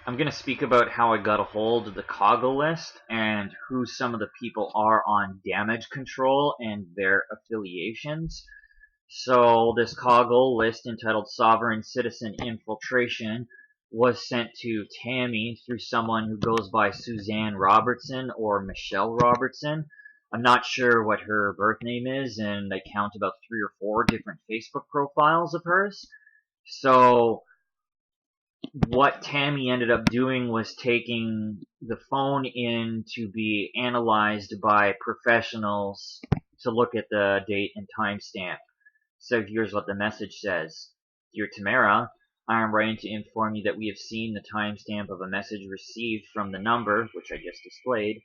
I'm going to speak about how I got a hold of the Coggle list and who some of the people are on damage control and their affiliations. So this Coggle list entitled Sovereign Citizen Infiltration was sent to Tammy through someone who goes by Suzanne Robertson or Michelle Robertson. I'm not sure what her birth name is, and I count about 3 or 4 different Facebook profiles of hers. So what Tammy ended up doing was taking the phone in to be analyzed by professionals to look at the date and timestamp. So here's what the message says. Dear Tamara, I am writing to inform you that we have seen the timestamp of a message received from the number, which I just displayed.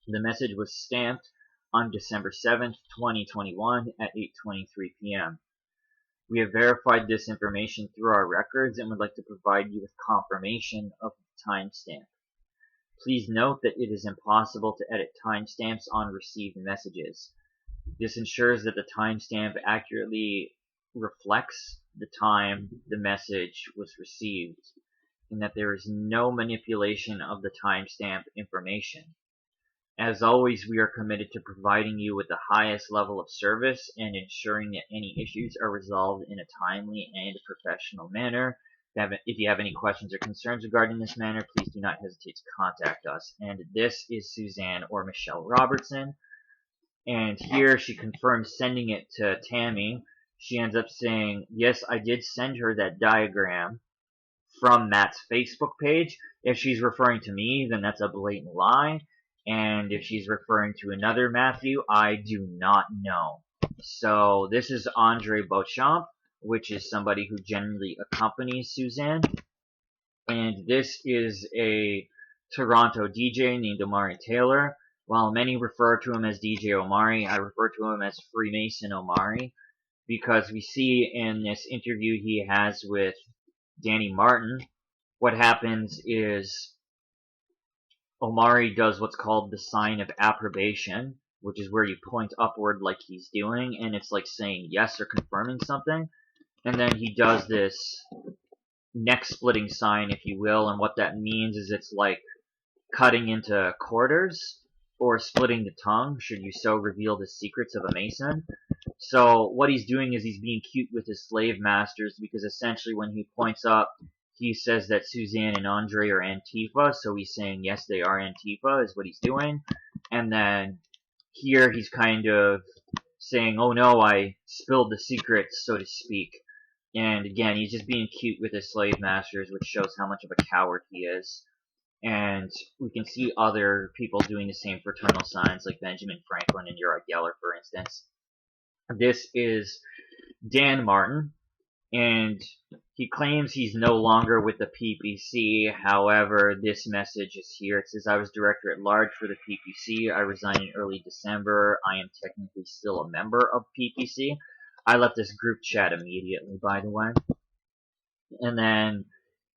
The message was stamped on December 7th, 2021 at 8:23 p.m. We have verified this information through our records and would like to provide you with confirmation of the timestamp. Please note that it is impossible to edit timestamps on received messages. This ensures that the timestamp accurately reflects the time the message was received, and that there is no manipulation of the timestamp information. As always, we are committed to providing you with the highest level of service and ensuring that any issues are resolved in a timely and professional manner. If you have any questions or concerns regarding this matter, please do not hesitate to contact us. And this is Suzanne or Michelle Robertson. And here she confirms sending it to Tammy. She ends up saying, yes, I did send her that diagram from Matt's Facebook page. If she's referring to me, then that's a blatant lie. And if she's referring to another Matthew, I do not know. So this is Andre Beauchamp, which is somebody who generally accompanies Suzanne. And this is a Toronto DJ named Omari Taylor. While many refer to him as DJ Omari, I refer to him as Freemason Omari, because we see in this interview he has with Danny Martin, what happens is Omari does what's called the sign of approbation, which is where you point upward like he's doing, and it's like saying yes or confirming something. And then he does this neck splitting sign, if you will, and what that means is it's like cutting into quarters or splitting the tongue, should you so reveal the secrets of a Mason. So what he's doing is he's being cute with his slave masters, because essentially when he points up, he says that Suzanne and Andre are Antifa, so he's saying, yes, they are Antifa, is what he's doing. And then here he's kind of saying, oh no, I spilled the secrets, so to speak. And again, he's just being cute with his slave masters, which shows how much of a coward he is. And we can see other people doing the same fraternal signs, like Benjamin Franklin and Uri Geller, for instance. This is Dan Martin, and he claims he's no longer with the PPC. However, this message is here. It says, I was director at large for the PPC. I resigned in early December. I am technically still a member of PPC. I left this group chat immediately, by the way. And then,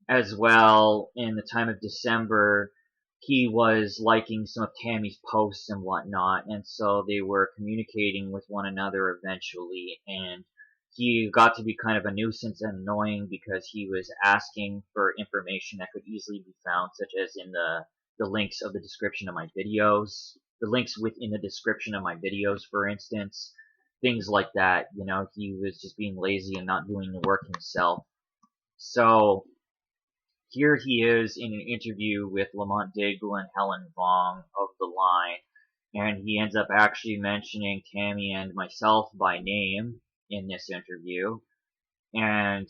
as well, in the time of December, he was liking some of Tammy's posts and whatnot, and so they were communicating with one another eventually, and he got to be kind of a nuisance and annoying because he was asking for information that could easily be found, such as in the links of the description of my videos, the links within the description of my videos, for instance, things like that. You know, he was just being lazy and not doing the work himself. So here he is in an interview with Lamont Daigle and Helen Vong of The Line, and he ends up actually mentioning Tammy and myself by name in this interview, and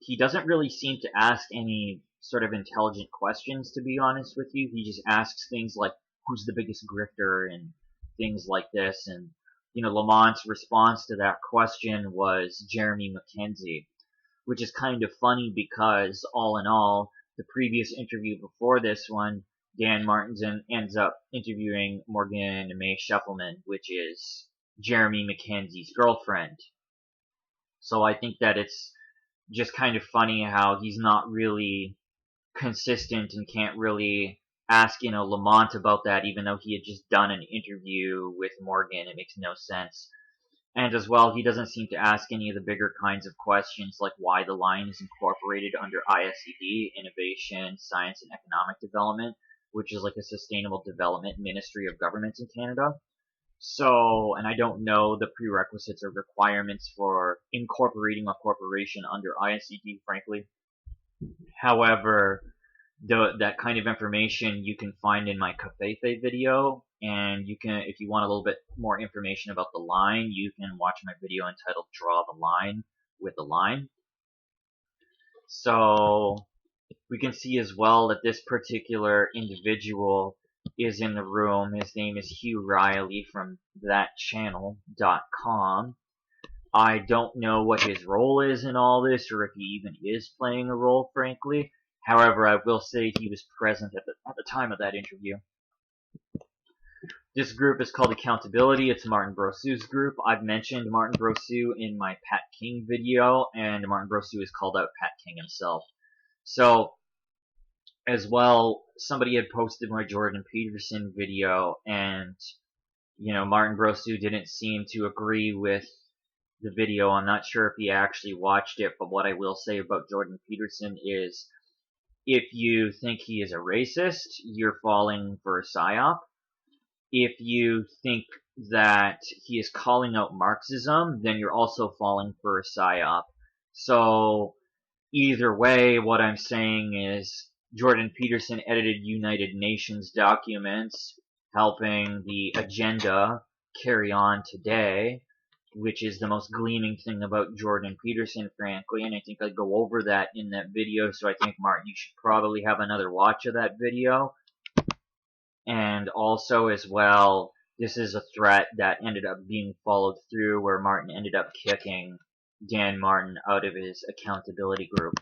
he doesn't really seem to ask any sort of intelligent questions, to be honest with you. He just asks things like, who's the biggest grifter, and things like this, and you know, Lamont's response to that question was Jeremy McKenzie, which is kind of funny because, all in all, the previous interview before this one, Dan Martin ends up interviewing Morgan May Scheffelman, which is Jeremy McKenzie's girlfriend. So I think that it's just kind of funny how he's not really consistent and can't really ask, you know, Lamont about that, even though he had just done an interview with Morgan. It makes no sense. And as well, he doesn't seem to ask any of the bigger kinds of questions like why the line is incorporated under ISED, Innovation, Science and Economic Development, which is like a Sustainable Development Ministry of Governments in Canada. So, and I don't know the prerequisites or requirements for incorporating a corporation under ISED, frankly. However, that kind of information you can find in my Covfefe video, and you can, if you want a little bit more information about the line, you can watch my video entitled Draw the Line with the Line. So we can see as well that this particular individual is in the room. His name is Hugh Riley from thatchannel.com. I don't know what his role is in all this, or if he even is playing a role, frankly. However, I will say he was present at the time of that interview. This group is called Accountability. It's Martin Brosu's group. I've mentioned Martin Brosu in my Pat King video, and Martin Brosu has called out Pat King himself. So, as well, somebody had posted my Jordan Peterson video, and, you know, Martin Brosu didn't seem to agree with the video. I'm not sure if he actually watched it, but what I will say about Jordan Peterson is, if you think he is a racist, you're falling for a psyop. If you think that he is calling out Marxism, then you're also falling for a psyop. So, either way, what I'm saying is, Jordan Peterson edited United Nations documents, helping the agenda carry on today, which is the most gleaming thing about Jordan Peterson, frankly, and I think I go over that in that video, so I think, Martin, you should probably have another watch of that video. And also, as well, this is a threat that ended up being followed through, where Martin ended up kicking Dan Martin out of his accountability group.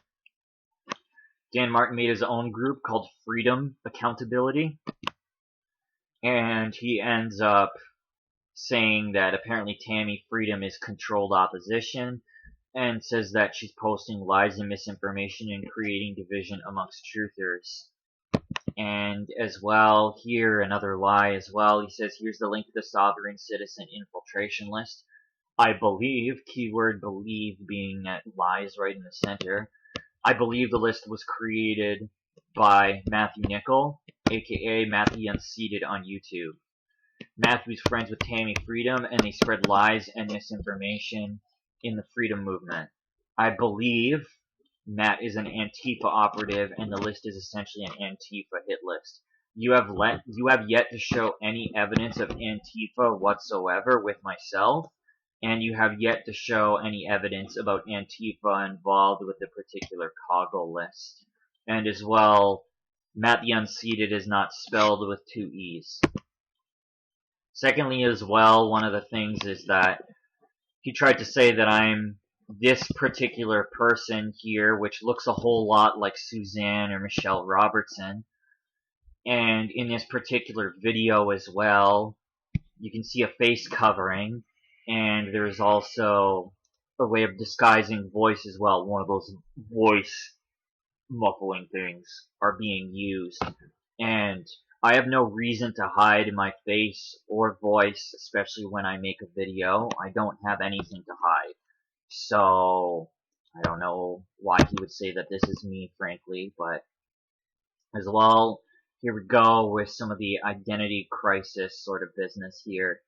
Dan Martin made his own group called Freedom Accountability, and he ends up saying that apparently Tammy Freedom is controlled opposition, and says that she's posting lies and misinformation and creating division amongst truthers. And as well, here, another lie as well, he says, here's the link to the Sovereign Citizen Infiltration list. I believe, keyword believe being that lies right in the center, I believe the list was created by Matthew Nickel, aka Matthew Unseated on YouTube. Matthew's friends with Tammy Freedom, and they spread lies and misinformation in the freedom movement. I believe Matt is an Antifa operative, and the list is essentially an Antifa hit list. You have yet to show any evidence of Antifa whatsoever with myself, and you have yet to show any evidence about Antifa involved with the particular Coggle list. And as well, Matt the Unseated is not spelled with 2 E's. Secondly, as well, one of the things is that he tried to say that I'm this particular person here, which looks a whole lot like Suzanne or Michelle Robertson. And in this particular video as well, you can see a face covering, and there's also a way of disguising voice as well. One of those voice muffling things are being used. And I have no reason to hide my face or voice, especially when I make a video. I don't have anything to hide. So, I don't know why he would say that this is me, frankly, but as well, here we go with some of the identity crisis sort of business here.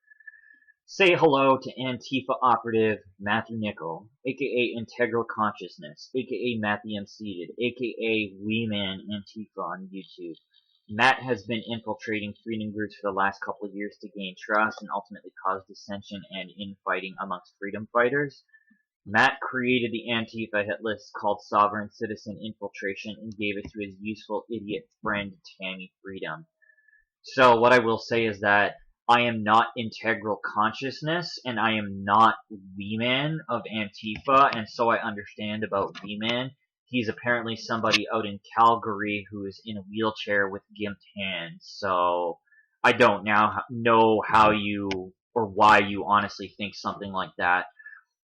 Say hello to Antifa operative Matthew Nickel, aka Integral Consciousness, aka Matt the Unseated, aka Weeman Antifa on YouTube. Matt has been infiltrating freedom groups for the last couple of years to gain trust and ultimately cause dissension and infighting amongst freedom fighters. Matt created the Antifa hit list called Sovereign Citizen Infiltration and gave it to his useful idiot friend Tammy Freedom. So what I will say is that I am not Integral Consciousness, and I am not V-Man of Antifa, and so I understand about V-Man. He's apparently somebody out in Calgary who is in a wheelchair with gimped hands, so I don't now know how you, or why you honestly think something like that.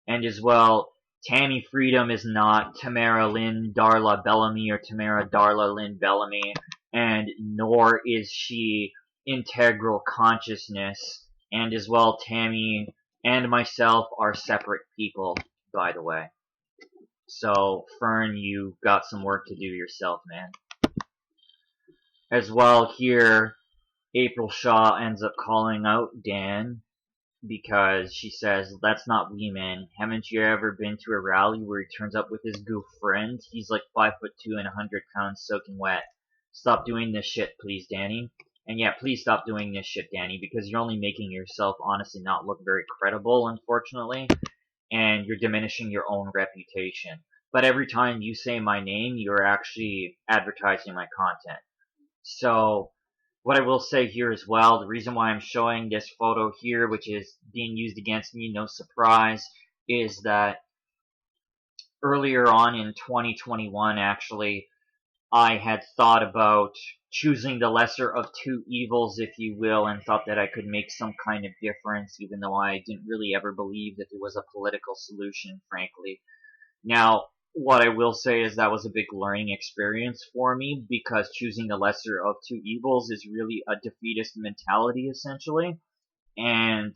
And as well, Tammy Freedom is not Tamara Lynn Darla Bellamy or Tamara Darla Lynn Bellamy, and nor is she Integral Consciousness, and as well, Tammy and myself are separate people, by the way. So, Fern, you got some work to do yourself, man. As well, here, April Shaw ends up calling out Dan because she says, "That's not me, man. Haven't you ever been to a rally where he turns up with his goof friend? He's like 5'2" and 100 pounds soaking wet. Stop doing this shit, please, Danny." And yeah, please stop doing this shit, Danny, because you're only making yourself honestly not look very credible, unfortunately, and you're diminishing your own reputation. But every time you say my name, you're actually advertising my content. So, what I will say here as well, the reason why I'm showing this photo here, which is being used against me, no surprise, is that earlier on in 2021, actually, I had thought about choosing the lesser of two evils, if you will, and thought that I could make some kind of difference, even though I didn't really ever believe that there was a political solution, frankly. Now, what I will say is that was a big learning experience for me, because choosing the lesser of two evils is really a defeatist mentality, essentially. And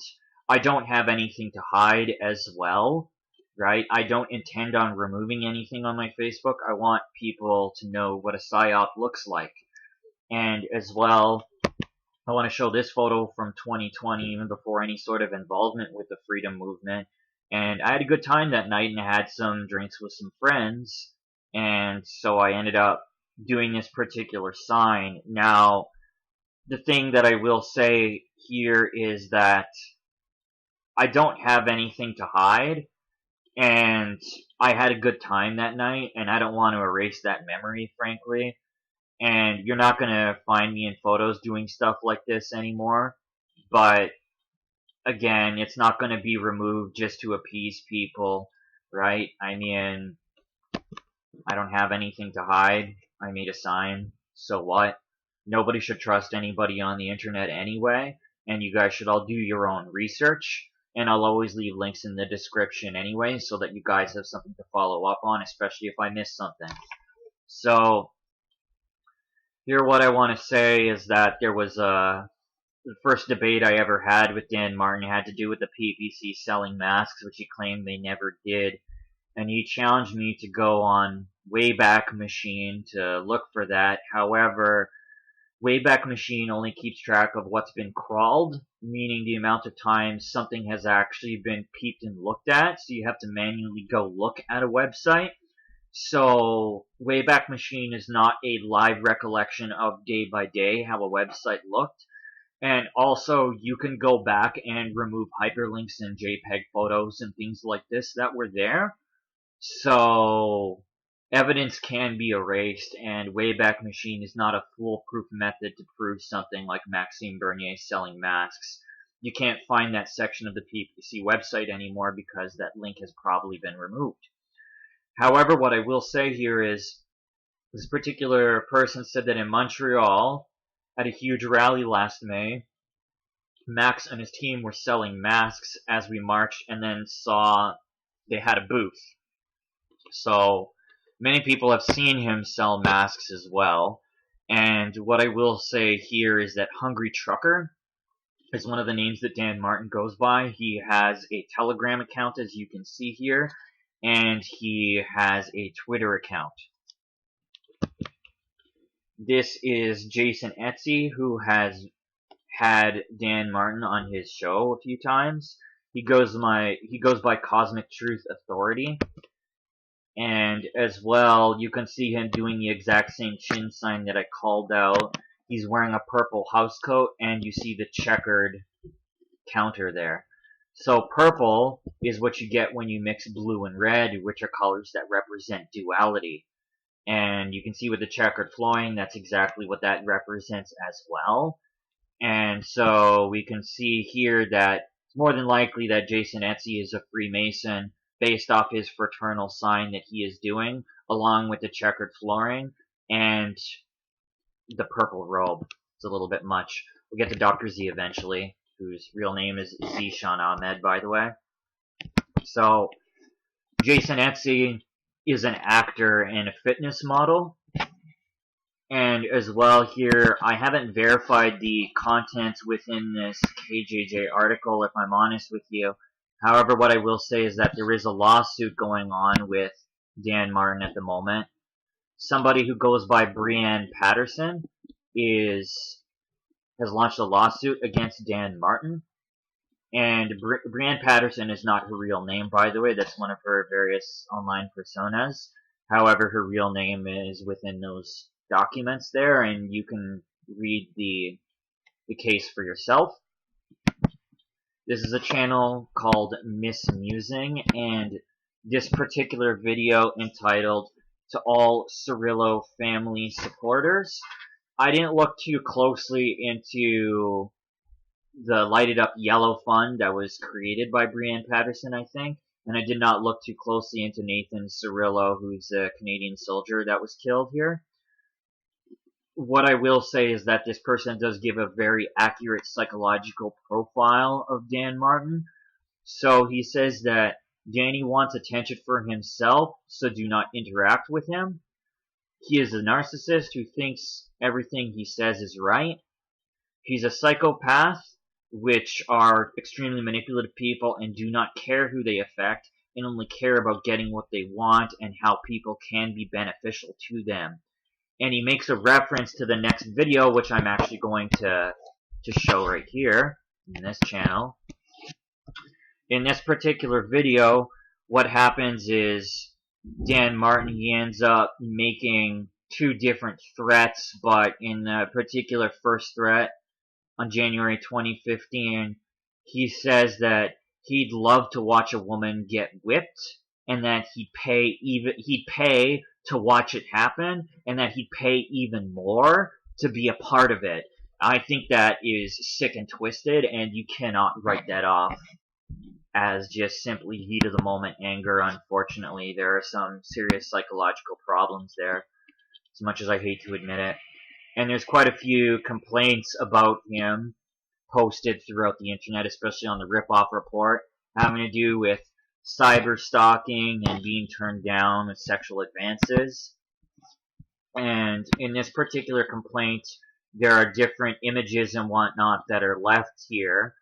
I don't have anything to hide as well, right? I don't intend on removing anything on my Facebook. I want people to know what a PSYOP looks like. And as well, I want to show this photo from 2020, even before any sort of involvement with the freedom movement. And I had a good time that night, and I had some drinks with some friends, and so I ended up doing this particular sign. Now, the thing that I will say here is that I don't have anything to hide, and I had a good time that night, and I don't want to erase that memory, frankly. And you're not going to find me in photos doing stuff like this anymore, but again, it's not going to be removed just to appease people, right? I mean, I don't have anything to hide. I made a sign, so what? Nobody should trust anybody on the internet anyway, and you guys should all do your own research, and I'll always leave links in the description anyway, so that you guys have something to follow up on, especially if I miss something. So, here what I want to say is that there was the first debate I ever had with Dan Martin had to do with the PPC selling masks, which he claimed they never did. And he challenged me to go on Wayback Machine to look for that. However, Wayback Machine only keeps track of what's been crawled, meaning the amount of times something has actually been peeped and looked at, so you have to manually go look at a website. So, Wayback Machine is not a live recollection of day by day how a website looked. And also, you can go back and remove hyperlinks and JPEG photos and things like this that were there. So, evidence can be erased, and Wayback Machine is not a foolproof method to prove something like Maxime Bernier selling masks. You can't find that section of the PPC website anymore because that link has probably been removed. However, what I will say here is, this particular person said that in Montreal, at a huge rally last May, Max and his team were selling masks as we marched, and then saw they had a booth. So many people have seen him sell masks as well. And what I will say here is that Hungry Trucker is one of the names that Dan Martin goes by. He has a Telegram account, as you can see here, and he has a Twitter account. This is Jason Etsy, who has had Dan Martin on his show a few times. He goes by Cosmic Truth Authority. And as well, you can see him doing the exact same chin sign that I called out. He's wearing a purple housecoat, and you see the checkered counter there. So purple is what you get when you mix blue and red, which are colors that represent duality. And you can see with the checkered flowing, that's exactly what that represents as well. And so we can see here that it's more than likely that Jason Etsy is a Freemason based off his fraternal sign that he is doing, along with the checkered flooring and the purple robe. It's a little bit much. We'll get to Dr. Z eventually, whose real name is Zishan Ahmed, by the way. So, Jason Etsy is an actor and a fitness model. And as well here, I haven't verified the contents within this KJJ article, if I'm honest with you. However, what I will say is that there is a lawsuit going on with Dan Martin at the moment. Somebody who goes by Brienne Patterson has launched a lawsuit against Dan Martin. And Brienne Patterson is not her real name, by the way. That's one of her various online personas. However, her real name is within those documents there, and you can read the case for yourself. This is a channel called Mismusing, and this particular video entitled "To All Cirillo Family Supporters." I didn't look too closely into the Lighted Up Yellow Fund that was created by Brienne Patterson, I think, and I did not look too closely into Nathan Cirillo, who's a Canadian soldier that was killed here. What I will say is that this person does give a very accurate psychological profile of Dan Martin. So he says that Danny wants attention for himself, so do not interact with him. He is a narcissist who thinks everything he says is right. He's a psychopath, which are extremely manipulative people and do not care who they affect and only care about getting what they want and how people can be beneficial to them. And he makes a reference to the next video, which I'm actually going to show right here in this channel. In this particular video, what happens is Dan Martin, he ends up making two different threats, but in the particular first threat on January 2015, he says that he'd love to watch a woman get whipped and that he'd pay to watch it happen, and that he'd pay even more to be a part of it. I think that is sick and twisted, and you cannot write that off as just simply heat of the moment anger. Unfortunately, there are some serious psychological problems there, as much as I hate to admit it. And there's quite a few complaints about him posted throughout the internet, especially on the Rip-Off Report, having to do with cyber stalking and being turned down with sexual advances. And in this particular complaint, there are different images and whatnot that are left here.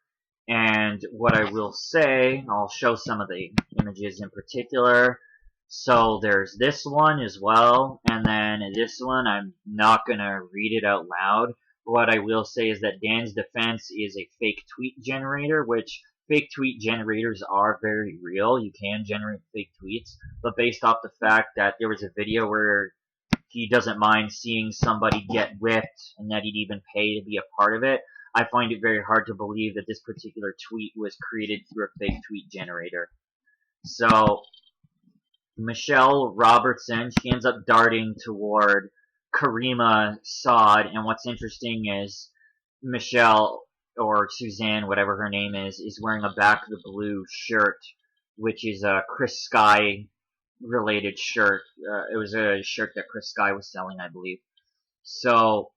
And what I will say, I'll show some of the images in particular. So there's this one as well, and then this one, I'm not going to read it out loud. What I will say is that Dan's defense is a fake tweet generator, which fake tweet generators are very real. You can generate fake tweets, but based off the fact that there was a video where he doesn't mind seeing somebody get whipped and that he'd even pay to be a part of it, I find it very hard to believe that this particular tweet was created through a fake tweet generator. So Michelle Robertson, she ends up darting toward Karima Saad, and what's interesting is Michelle, or Suzanne, whatever her name is wearing a Back of the Blue shirt, which is a Chris Sky related shirt. It was a shirt that Chris Sky was selling, I believe. So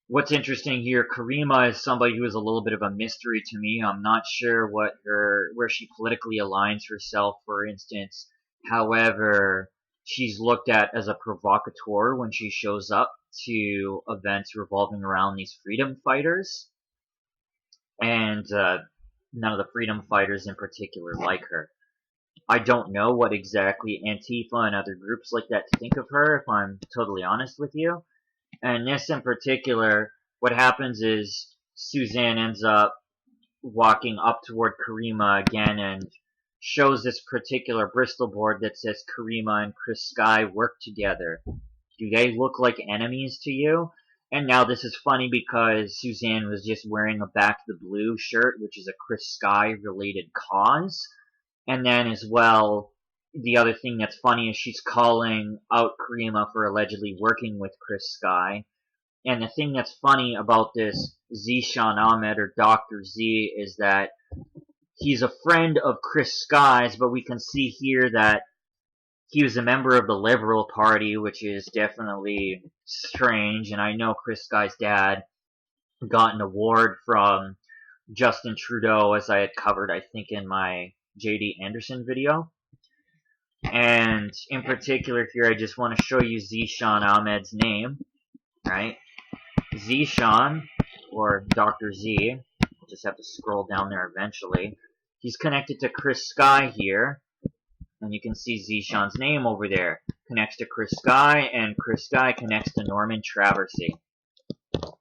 what's interesting here, Karima is somebody who is a little bit of a mystery to me. I'm not sure where she politically aligns herself, for instance. However, she's looked at as a provocateur when she shows up to events revolving around these freedom fighters. And none of the freedom fighters in particular like her. I don't know what exactly Antifa and other groups like that think of her, if I'm totally honest with you. And this in particular, what happens is Suzanne ends up walking up toward Karima again and shows this particular Bristol board that says Karima and Chris Sky work together. Do they look like enemies to you? And now this is funny because Suzanne was just wearing a Back to the Blue shirt, which is a Chris Sky related cause. And then as well, the other thing that's funny is she's calling out Karima for allegedly working with Chris Sky. And the thing that's funny about this Zishan Ahmed, or Dr. Z, is that he's a friend of Chris Sky's, but we can see here that he was a member of the Liberal Party, which is definitely strange. And I know Chris Sky's dad got an award from Justin Trudeau, as I had covered, I think, in my J.D. Anderson video. And in particular here, I just want to show you Zishan Ahmed's name, right? Zishan, or Dr. Z, we'll just have to scroll down there eventually. He's connected to Chris Sky here, and you can see Zishan's name over there. Connects to Chris Sky, and Chris Sky connects to Norman Traversy.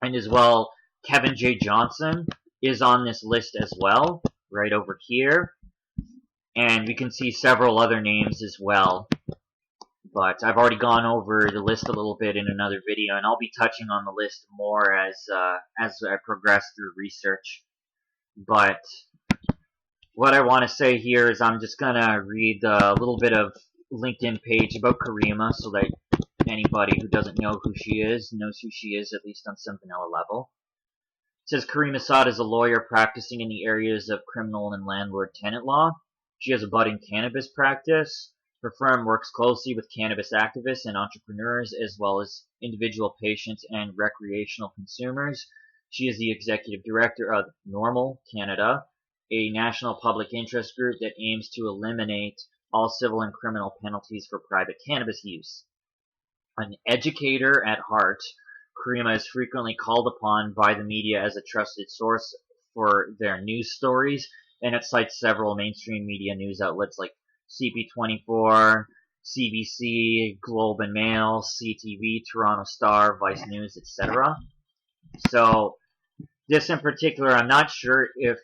And as well, Kevin J. Johnson is on this list as well, right over here. And we can see several other names as well. But I've already gone over the list a little bit in another video, and I'll be touching on the list more as I progress through research. But what I want to say here is I'm just gonna read a little bit of LinkedIn page about Karima, so that anybody who doesn't know who she is knows who she is, at least on some vanilla level. It says Karima Saad is a lawyer practicing in the areas of criminal and landlord-tenant law. She has a budding cannabis practice. Her firm works closely with cannabis activists and entrepreneurs, as well as individual patients and recreational consumers. She is the executive director of Normal Canada, a national public interest group that aims to eliminate all civil and criminal penalties for private cannabis use. An educator at heart, Karima is frequently called upon by the media as a trusted source for their news stories, and it cites several mainstream media news outlets like CP24, CBC, Globe and Mail, CTV, Toronto Star, Vice News, etc. So this in particular, I'm not sure if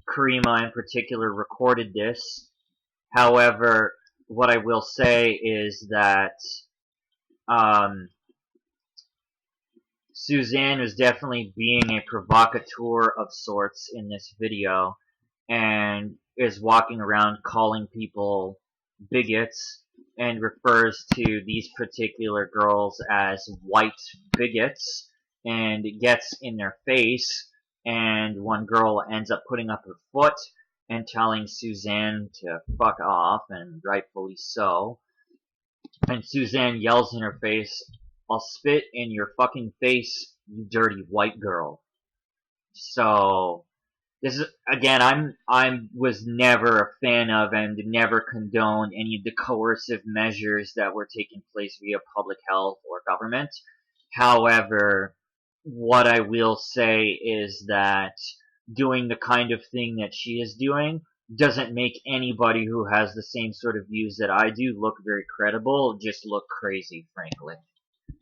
Karima in particular recorded this. However, what I will say is that Suzanne was definitely being a provocateur of sorts in this video, and is walking around calling people bigots, and refers to these particular girls as white bigots, and gets in their face, and one girl ends up putting up her foot and telling Suzanne to fuck off, and rightfully so. And Suzanne yells in her face, "I'll spit in your fucking face, you dirty white girl." So this is, again, I was never a fan of and never condoned any of the coercive measures that were taking place via public health or government. However, what I will say is that doing the kind of thing that she is doing doesn't make anybody who has the same sort of views that I do look very credible, just look crazy, frankly.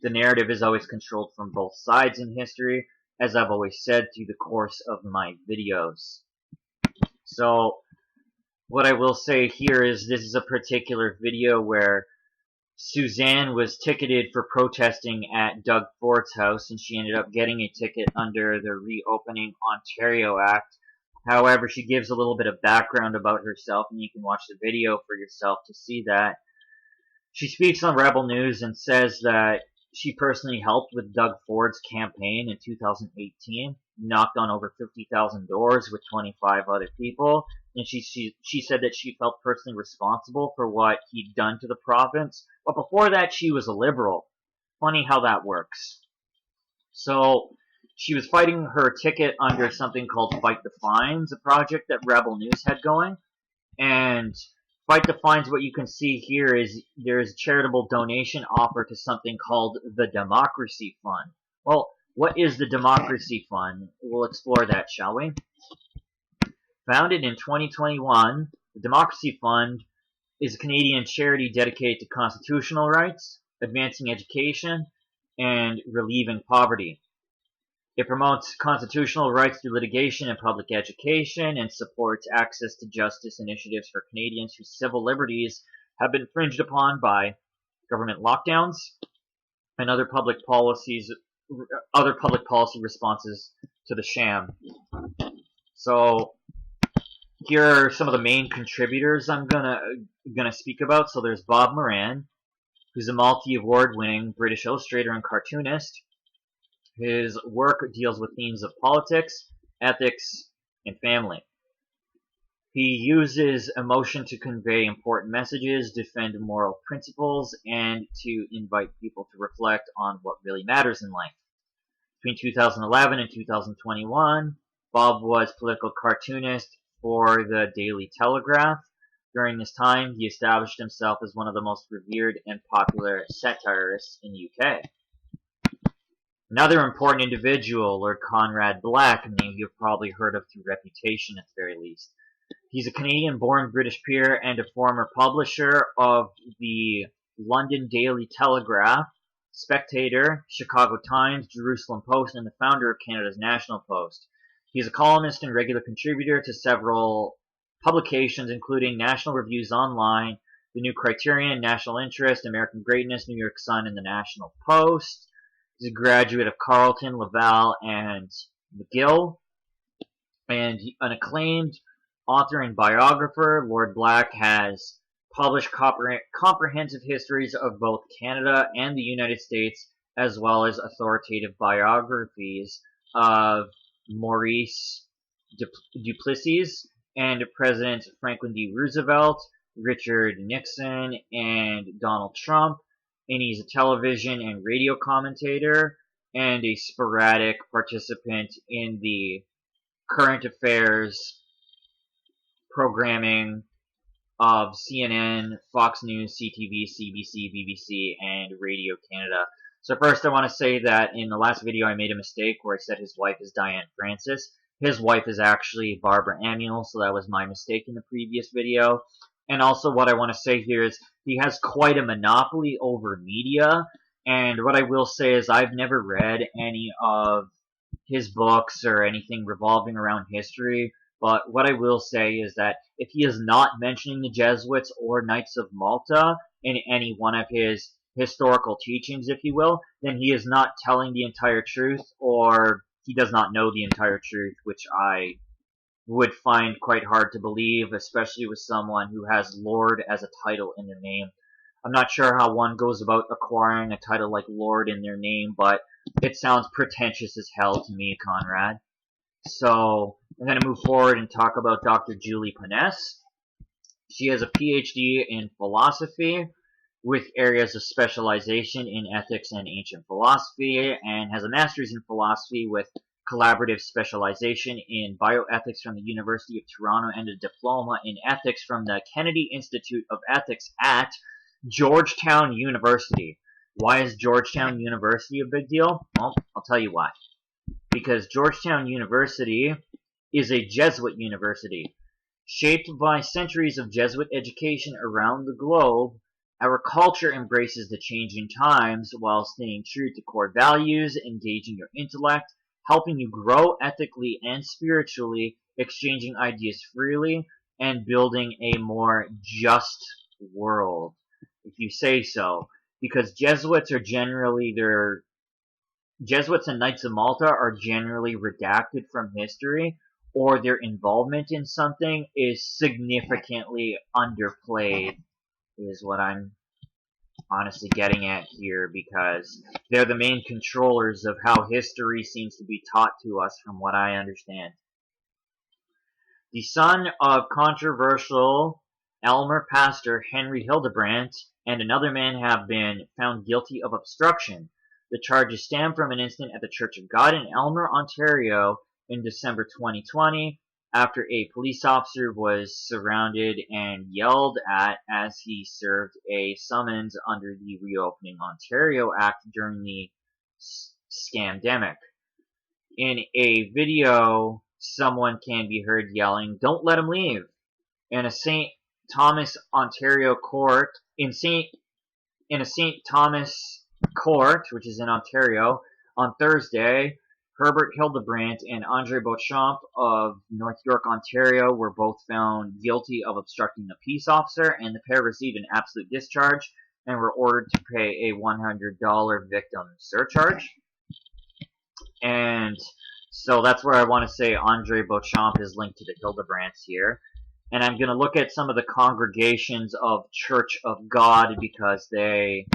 The narrative is always controlled from both sides in history, as I've always said through the course of my videos. So, what I will say here is this is a particular video where Suzanne was ticketed for protesting at Doug Ford's house, and she ended up getting a ticket under the Reopening Ontario Act. However, she gives a little bit of background about herself, and you can watch the video for yourself to see that. She speaks on Rebel News and says that she personally helped with Doug Ford's campaign in 2018, knocked on over 50,000 doors with 25 other people, and she said that she felt personally responsible for what he'd done to the province. But before that, she was a liberal. Funny how that works. So she was fighting her ticket under something called Fight the Fines, a project that Rebel News had going. And Fight the Fines, what you can see here is there's a charitable donation offer to something called the Democracy Fund. Well, what is the Democracy Fund? We'll explore that, shall we? Founded in 2021, the Democracy Fund is a Canadian charity dedicated to constitutional rights, advancing education, and relieving poverty. It promotes constitutional rights through litigation and public education, and supports access to justice initiatives for Canadians whose civil liberties have been infringed upon by government lockdowns and other public policy responses to the sham. So here are some of the main contributors I'm gonna speak about. So there's Bob Moran, who's a multi-award-winning British illustrator and cartoonist. His work deals with themes of politics, ethics, and family. He uses emotion to convey important messages, defend moral principles, and to invite people to reflect on what really matters in life. Between 2011 and 2021, Bob was political cartoonist for the Daily Telegraph. During this time, he established himself as one of the most revered and popular satirists in the UK. Another important individual, Lord Conrad Black, a name you've probably heard of through reputation at the very least. He's a Canadian-born British peer and a former publisher of the London Daily Telegraph, Spectator, Chicago Times, Jerusalem Post, and the founder of Canada's National Post. He's a columnist and regular contributor to several publications, including National Reviews Online, The New Criterion, National Interest, American Greatness, New York Sun, and the National Post. He's a graduate of Carleton, Laval, and McGill, and an acclaimed author and biographer. Lord Black has published comprehensive histories of both Canada and the United States, as well as authoritative biographies of Maurice Duplessis and President Franklin D. Roosevelt, Richard Nixon, and Donald Trump. And he's a television and radio commentator and a sporadic participant in the current affairs programming of CNN, Fox News, CTV, CBC, BBC, and Radio Canada. So first I want to say that in the last video I made a mistake where I said his wife is Diane Francis. His wife is actually Barbara Amiel, so that was my mistake in the previous video. And also what I want to say here is he has quite a monopoly over media, and what I will say is I've never read any of his books or anything revolving around history, but what I will say is that if he is not mentioning the Jesuits or Knights of Malta in any one of his historical teachings, if you will, then he is not telling the entire truth, or he does not know the entire truth, which I would find quite hard to believe, especially with someone who has Lord as a title in their name. I'm not sure how one goes about acquiring a title like Lord in their name, but it sounds pretentious as hell to me, Conrad. So I'm going to move forward and talk about Dr. Julie Ponesse. She has a PhD in philosophy with areas of specialization in ethics and ancient philosophy, and has a master's in philosophy with collaborative specialization in bioethics from the University of Toronto and a diploma in ethics from the Kennedy Institute of Ethics at Georgetown University. Why is Georgetown University a big deal? Well, I'll tell you why. Because Georgetown University is a Jesuit university. Shaped by centuries of Jesuit education around the globe, our culture embraces the changing times while staying true to core values, engaging your intellect, helping you grow ethically and spiritually, exchanging ideas freely, and building a more just world, if you say so. Because Jesuits and Knights of Malta are generally redacted from history, or their involvement in something is significantly underplayed, is what I'm honestly getting at here, because they're the main controllers of how history seems to be taught to us, from what I understand. The son of controversial Elmer pastor Henry Hildebrandt and another man have been found guilty of obstruction. The charges stem from an incident at the Church of God in Elmer, Ontario in December 2020, after a police officer was surrounded and yelled at as he served a summons under the Reopening Ontario Act during the scamdemic. In a video, someone can be heard yelling, "Don't let him leave." In a St. Thomas, Ontario court, in a St. Thomas court, which is in Ontario, on Thursday, Herbert Hildebrandt and Andre Beauchamp of North York, Ontario were both found guilty of obstructing a peace officer, and the pair received an absolute discharge and were ordered to pay a $100 victim surcharge. And so that's where I want to say Andre Beauchamp is linked to the Hildebrands here. And I'm going to look at some of the congregations of Church of God because they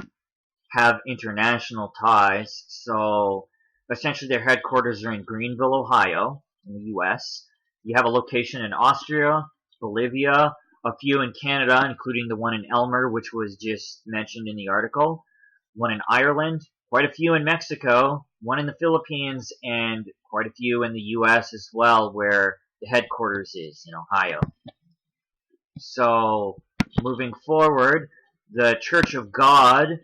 have international ties. So essentially their headquarters are in Greenville, Ohio, in the U.S. You have a location in Austria, Bolivia, a few in Canada, including the one in Elmer, which was just mentioned in the article, one in Ireland, quite a few in Mexico, one in the Philippines, and quite a few in the U.S. as well, where the headquarters is, in Ohio. So, moving forward, the Church of God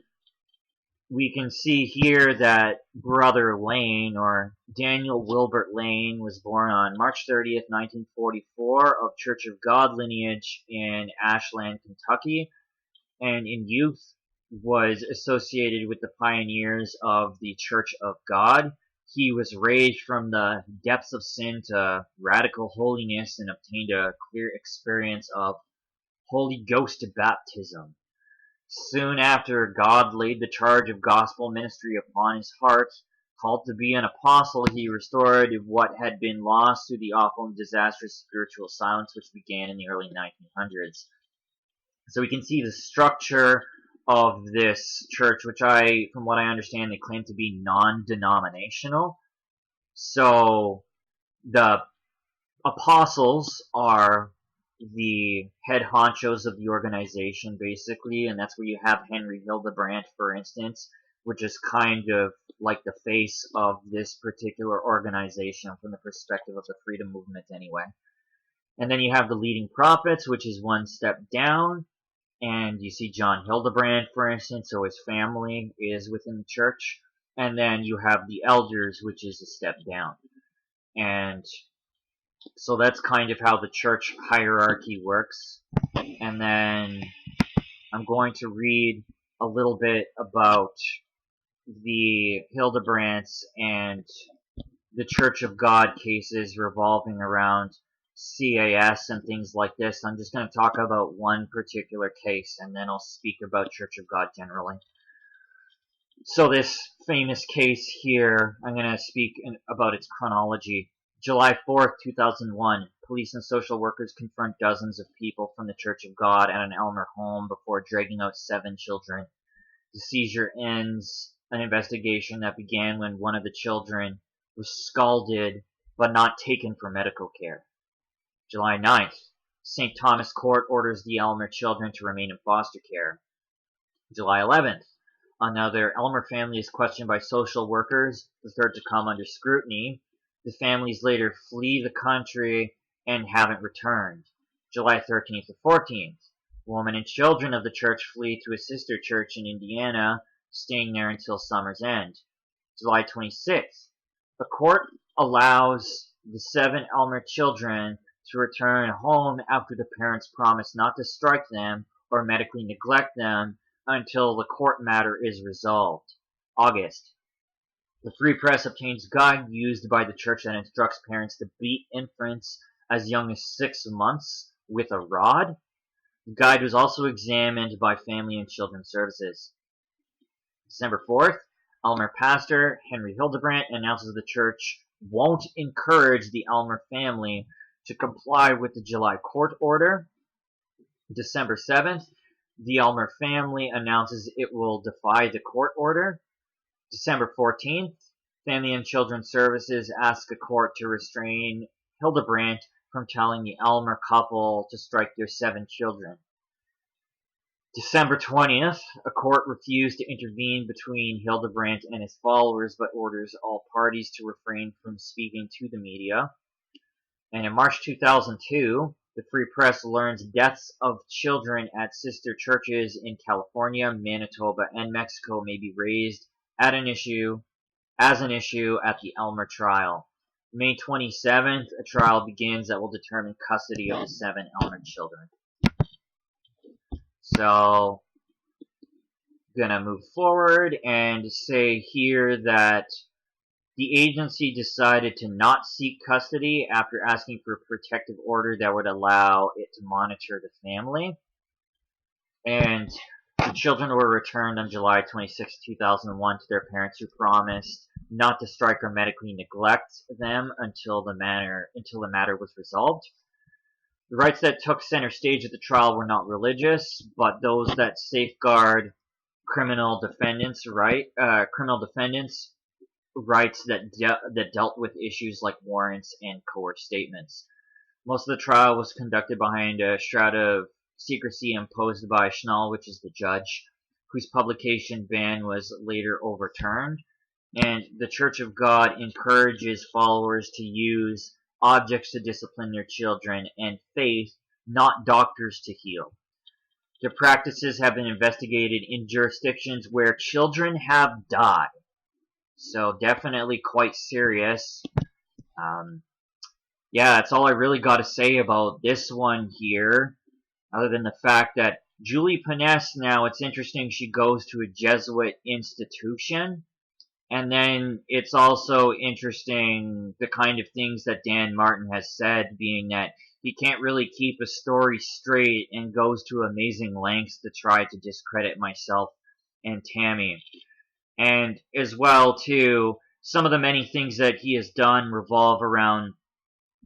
we can see here that Brother Lane, or Daniel Wilbert Lane, was born on March 30th, 1944, of Church of God lineage in Ashland, Kentucky, and in youth was associated with the pioneers of the Church of God. He was raised from the depths of sin to radical holiness and obtained a clear experience of Holy Ghost baptism. Soon after, God laid the charge of gospel ministry upon his heart. Called to be an apostle, he restored what had been lost through the awful and disastrous spiritual silence which began in the early 1900s. So we can see the structure of this church, which from what I understand, they claim to be non-denominational. So the apostles are the head honchos of the organization, basically, and that's where you have Henry Hildebrandt, for instance, which is kind of like the face of this particular organization from the perspective of the freedom movement anyway. And then you have the leading prophets, which is one step down, and you see John Hildebrandt, for instance, so his family is within the church. And then you have the elders, which is a step down. And so that's kind of how the church hierarchy works. And then I'm going to read a little bit about the Hildebrandts and the Church of God cases revolving around CAS and things like this. I'm just going to talk about one particular case, and then I'll speak about Church of God generally. So this famous case here, I'm going to speak about its chronology. July 4th, 2001, police and social workers confront dozens of people from the Church of God at an Elmer home before dragging out 7 children. The seizure ends an investigation that began when one of the children was scalded but not taken for medical care. July 9th, St. Thomas Court orders the Elmer children to remain in foster care. July 11th, another Elmer family is questioned by social workers, the third to come under scrutiny. The families later flee the country and haven't returned. July 13th to 14th, women and children of the church flee to a sister church in Indiana, staying there until summer's end. July 26th, the court allows the 7 Elmer children to return home after the parents promise not to strike them or medically neglect them until the court matter is resolved. August. The Free Press obtains guide used by the church that instructs parents to beat infants as young as 6 months with a rod. The guide was also examined by Family and Children's Services. December 4th, Elmer pastor Henry Hildebrandt announces the church won't encourage the Elmer family to comply with the July court order. December 7th, the Elmer family announces it will defy the court order. December 14th, Family and Children's Services ask a court to restrain Hildebrandt from telling the Elmer couple to strike their 7 children. December 20th, a court refused to intervene between Hildebrandt and his followers, but orders all parties to refrain from speaking to the media. And in March 2002, the Free Press learns deaths of children at sister churches in California, Manitoba, and Mexico may be raised as an issue at the Elmer trial. May 27th, a trial begins that will determine custody of the 7 Elmer children. So, I'm gonna move forward and say here that the agency decided to not seek custody after asking for a protective order that would allow it to monitor the family. And the children were returned on July 26, 2001 to their parents, who promised not to strike or medically neglect them until the matter was resolved. The rights that took center stage at the trial were not religious, but those that safeguard criminal defendants' rights that dealt with issues like warrants and coerced statements. Most of the trial was conducted behind a shroud of secrecy imposed by Schnall, which is the judge, whose publication ban was later overturned. And the Church of God encourages followers to use objects to discipline their children, and faith, not doctors, to heal. The practices have been investigated in jurisdictions where children have died. So definitely quite serious. Yeah, that's all I really got to say about this one here, other than the fact that Julie Paness, now it's interesting, she goes to a Jesuit institution. And then it's also interesting the kind of things that Dan Martin has said, being that he can't really keep a story straight and goes to amazing lengths to try to discredit myself and Tammy. And as well, too, some of the many things that he has done revolve around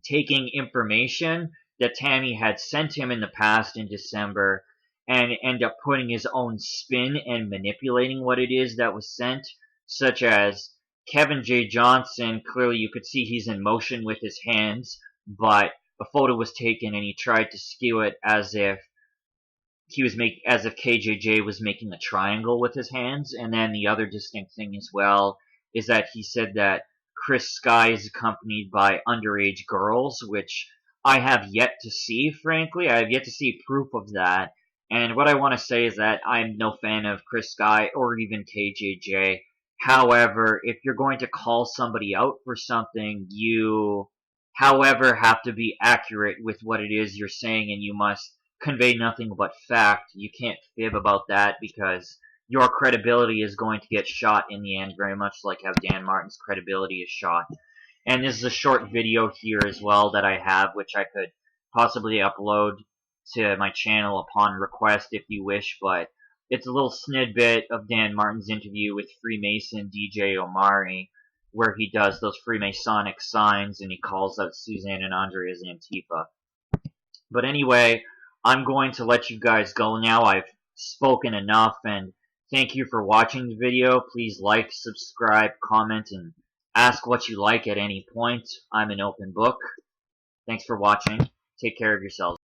taking information that Tammy had sent him in the past in December and end up putting his own spin and manipulating what it is that was sent, such as Kevin J. Johnson. Clearly you could see he's in motion with his hands, but a photo was taken and he tried to skew it as if KJJ was making a triangle with his hands. And then the other distinct thing as well is that he said that Chris Sky is accompanied by underage girls, which I have yet to see, frankly. I have yet to see proof of that. And what I want to say is that I'm no fan of Chris Sky or even KJJ. However, if you're going to call somebody out for something, you, however, have to be accurate with what it is you're saying, and you must convey nothing but fact. You can't fib about that, because your credibility is going to get shot in the end, very much like how Dan Martin's credibility is shot. And this is a short video here as well that I have, which I could possibly upload to my channel upon request if you wish, but it's a little snippet of Dan Martin's interview with Freemason DJ Omari, where he does those Freemasonic signs and he calls out Suzanne and Andrea's Antifa. But anyway, I'm going to let you guys go now. I've spoken enough, and thank you for watching the video. Please like, subscribe, comment, and ask what you like at any point. I'm an open book. Thanks for watching. Take care of yourselves.